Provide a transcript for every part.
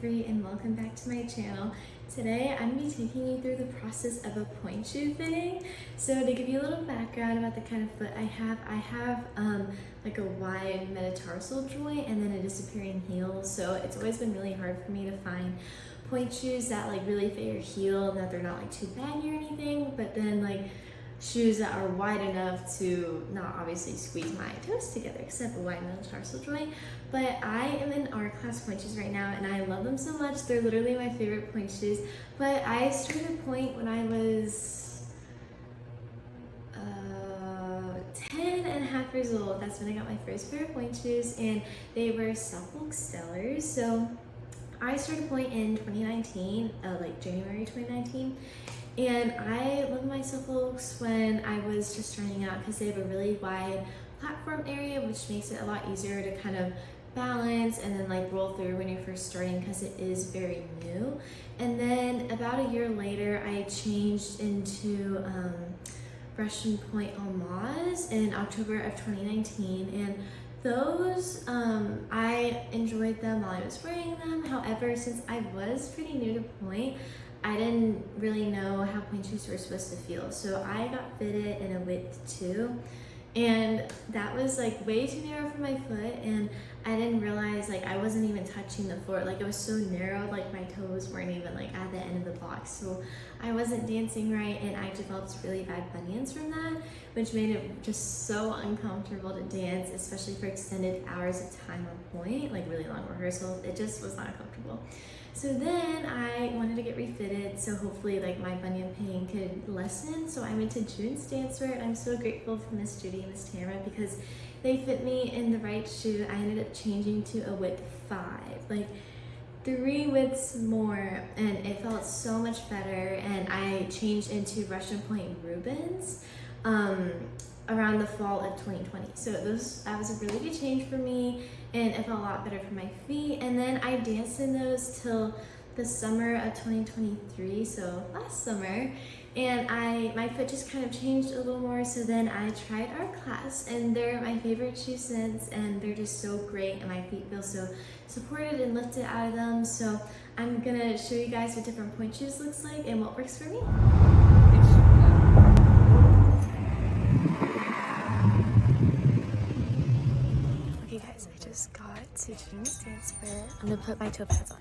Avery and welcome back to my channel. Today I'm going to be taking you through the process of a pointe shoe fitting. So to give you a little background about the kind of foot I have like a wide metatarsal joint and then a disappearing heel. So it's always been really hard for me to find pointe shoes that like really fit your heel and that they're not like too baggy or anything, but then like shoes that are wide enough to not obviously squeeze my toes together because I have a wide metatarsal joint. But I am in art class pointe shoes right now and I love them so much. They're literally my favorite pointe shoes. But I started pointe when I was 10 and a half years old. That's when I got my first pair of pointe shoes and they were Suffolk Stellars. So I started pointe in 2019, like January 2019. And I loved my Suffolks when I was just starting out because they have a really wide platform area, which makes it a lot easier to kind of balance and then like roll through when you're first starting because it is very new. And then about a year later, I changed into Russian Pointe Almaz in October of 2019. And those, I enjoyed them while I was wearing them. However, since I was pretty new to pointe, I didn't really know how pointe shoes were supposed to feel. So I got fitted in a width 2 and that was like way too narrow for my foot, and I didn't realize like I wasn't even touching the floor. Like it was so narrow, like my toes weren't even like at the end of the box. So I wasn't dancing right and I developed really bad bunions from that, which made it just so uncomfortable to dance, especially for extended hours of time on pointe, like really long rehearsals. It just was not comfortable. So then I wanted to get refitted, so hopefully like my bunion pain could lessen. So I went to June's Dancewear and I'm so grateful for Miss Judy and Miss Tamara because they fit me in the right shoe. I ended up changing to a width 5, like 3 widths more, and it felt so much better. And I changed into Russian Pointe Rubens around the fall of 2020. So that was a really good change for me and it felt a lot better for my feet. And then I danced in those till the summer of 2023, so last summer, and my foot just kind of changed a little more. So then I tried art class and they're my favorite shoes since, and they're just so great and my feet feel so supported and lifted out of them. So I'm gonna show you guys what different pointe shoes looks like and what works for me. Okay guys, I just got to June's Dancewear. I'm gonna put my toe pads on.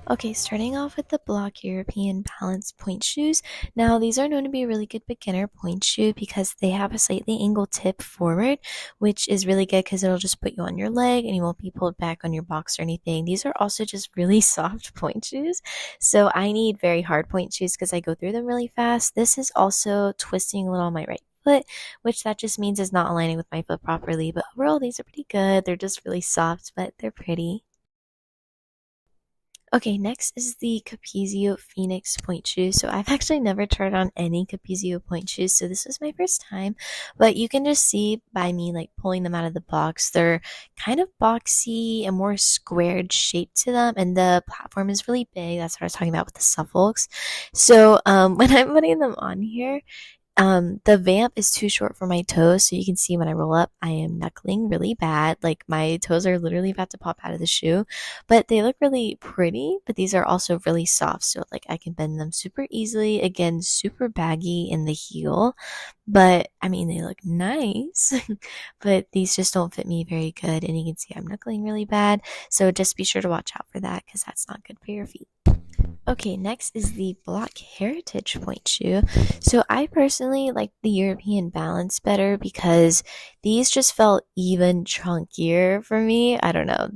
Okay, starting off with the Block European Balance pointe shoes. Now, these are known to be a really good beginner pointe shoe because they have a slightly angled tip forward, which is really good because it'll just put you on your leg and you won't be pulled back on your box or anything. These are also just really soft pointe shoes. So I need very hard pointe shoes because I go through them really fast. This is also twisting a little on my right foot, which that just means is not aligning with my foot properly. But overall, these are pretty good. They're just really soft, but they're pretty. Okay, next is the Capezio Phoenix pointe shoes. So I've actually never tried on any Capezio pointe shoes, so this was my first time. But you can just see by me like pulling them out of the box, they're kind of boxy and more squared shape to them, and the platform is really big. That's what I was talking about with the Suffolks. So when I'm putting them on here, the vamp is too short for my toes, so you can see when I roll up, I am knuckling really bad. Like my toes are literally about to pop out of the shoe, but they look really pretty. But these are also really soft, so like I can bend them super easily. Again, super baggy in the heel, but I mean they look nice. But these just don't fit me very good, and you can see I'm knuckling really bad. So just be sure to watch out for that because that's not good for your feet. Okay, next is the Block Heritage pointe shoe. So I personally like the European Balance better because these just felt even chunkier for me. I don't know.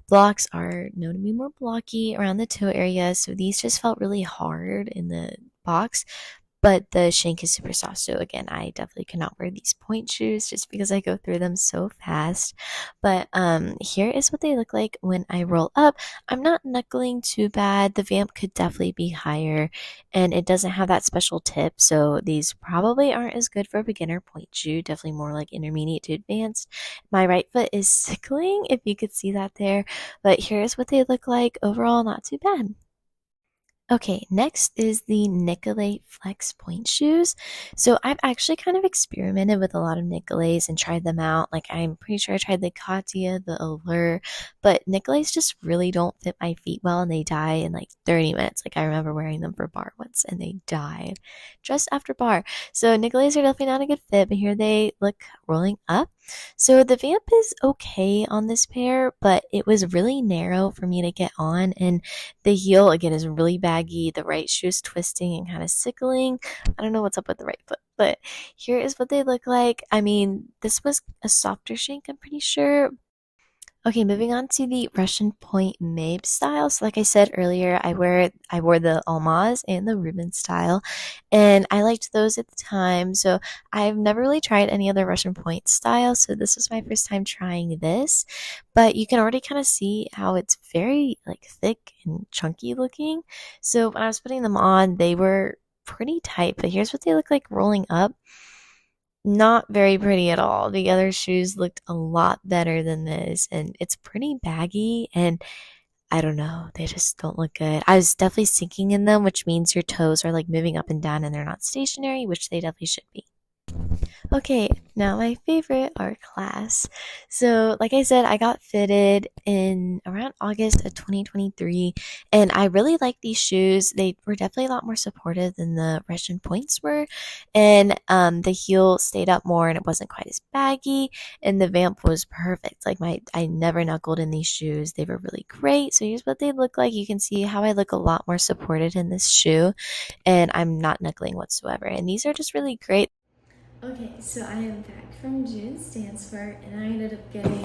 Blocks are known to be more blocky around the toe area. So these just felt really hard in the box. But the shank is super soft. So again, I definitely cannot wear these pointe shoes just because I go through them so fast. But here is what they look like when I roll up. I'm not knuckling too bad. The vamp could definitely be higher, and it doesn't have that special tip. So these probably aren't as good for a beginner pointe shoe. Definitely more like intermediate to advanced. My right foot is sickling, if you could see that there. But here's what they look like overall. Not too bad. Okay, next is the Nicolay Flex Point shoes. So I've actually kind of experimented with a lot of Nicolays and tried them out. Like I'm pretty sure I tried the Katia, the Allure, but Nicolays just really don't fit my feet well and they die in like 30 minutes. Like I remember wearing them for bar once and they died just after bar. So Nicolays are definitely not a good fit, but here they look rolling up. So the vamp is okay on this pair, but it was really narrow for me to get on and the heel again is really baggy. The right shoe is twisting and kind of sickling. I don't know what's up with the right foot, but here is what they look like. I mean, this was a softer shank, I'm pretty sure, okay, moving on to the Russian Point Mabe style. So, like I said earlier, I wore the Almaz and the Reuben style, and I liked those at the time. So, I've never really tried any other Russian Point style. So, this was my first time trying this, but you can already kind of see how it's very like thick and chunky looking. So, when I was putting them on, they were pretty tight. But here's what they look like rolling up. Not very pretty at all. The other shoes looked a lot better than this, and it's pretty baggy, and I don't know, they just don't look good. I was definitely sinking in them, which means your toes are like moving up and down and they're not stationary, which they definitely should be. Okay, now my favorite art class. So, like I said, I got fitted in around August of 2023, and I really like these shoes. They were definitely a lot more supportive than the Russian points were, and the heel stayed up more, and it wasn't quite as baggy, and the vamp was perfect. Like I never knuckled in these shoes. They were really great. So here's what they look like. You can see how I look a lot more supported in this shoe, and I'm not knuckling whatsoever. And these are just really great. Okay, so I am back from June's dance part, and I ended up getting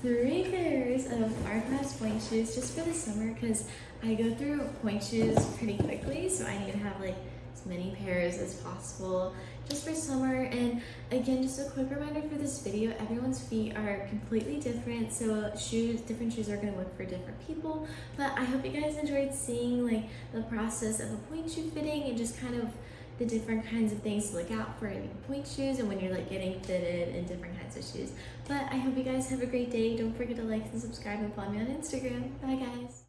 3 pairs of R-Class pointe shoes just for the summer because I go through pointe shoes pretty quickly, so I need to have like as many pairs as possible just for summer. And again, just a quick reminder for this video, everyone's feet are completely different, so different shoes are going to work for different people. But I hope you guys enjoyed seeing like the process of a pointe shoe fitting and just kind of the different kinds of things to look out for in pointe shoes and when you're like getting fitted in different kinds of shoes. But I hope you guys have a great day. Don't forget to like and subscribe and follow me on Instagram. Bye guys.